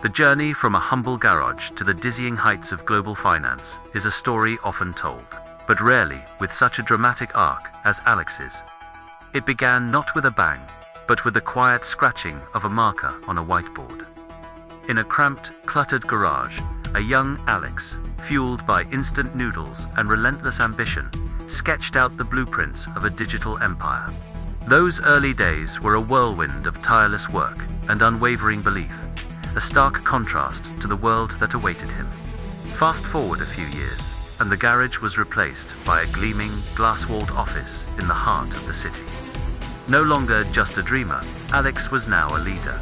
The journey from a humble garage to the dizzying heights of global finance is a story often told, but rarely with such a dramatic arc as Alex's. It began not with a bang, but with the quiet scratching of a marker on a whiteboard. In a cramped, cluttered garage, a young Alex, fueled by instant noodles and relentless ambition, sketched out the blueprints of a digital empire. Those early days were a whirlwind of tireless work and unwavering belief, a stark contrast to the world that awaited him. Fast forward a few years, and the garage was replaced by a gleaming, glass-walled office in the heart of the city. No longer just a dreamer, Alex was now a leader,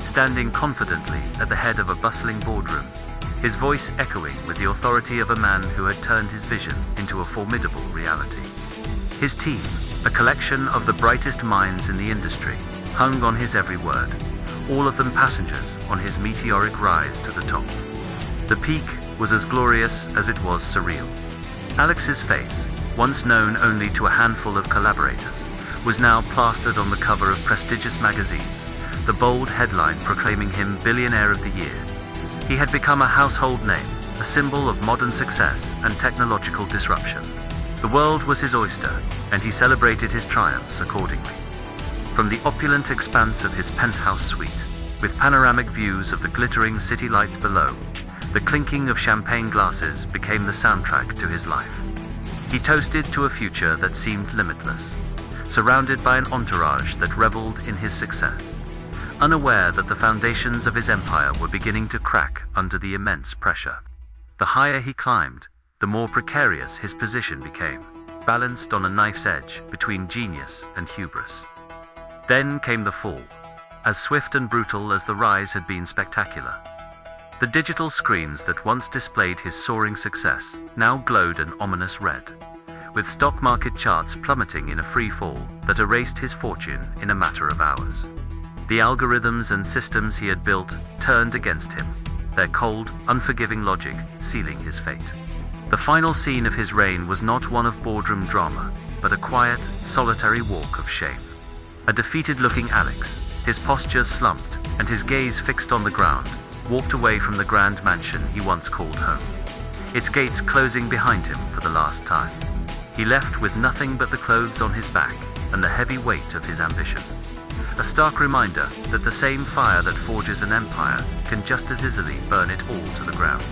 standing confidently at the head of a bustling boardroom, his voice echoing with the authority of a man who had turned his vision into a formidable reality. His team, a collection of the brightest minds in the industry, hung on his every word, all of them passengers on his meteoric rise to the top. The peak was as glorious as it was surreal. Alex's face, once known only to a handful of collaborators, was now plastered on the cover of prestigious magazines, the bold headline proclaiming him Billionaire of the Year. He had become a household name, a symbol of modern success and technological disruption. The world was his oyster, and he celebrated his triumphs accordingly. From the opulent expanse of his penthouse suite, with panoramic views of the glittering city lights below, the clinking of champagne glasses became the soundtrack to his life. He toasted to a future that seemed limitless, surrounded by an entourage that reveled in his success, unaware that the foundations of his empire were beginning to crack under the immense pressure. The higher he climbed, the more precarious his position became, balanced on a knife's edge between genius and hubris. Then came the fall, as swift and brutal as the rise had been spectacular. The digital screens that once displayed his soaring success now glowed an ominous red, with stock market charts plummeting in a free fall that erased his fortune in a matter of hours. The algorithms and systems he had built turned against him, their cold, unforgiving logic sealing his fate. The final scene of his reign was not one of boardroom drama, but a quiet, solitary walk of shame. A defeated-looking Alex, his posture slumped and his gaze fixed on the ground, walked away from the grand mansion he once called home, its gates closing behind him for the last time. He left with nothing but the clothes on his back and the heavy weight of his ambition. A stark reminder that the same fire that forges an empire can just as easily burn it all to the ground.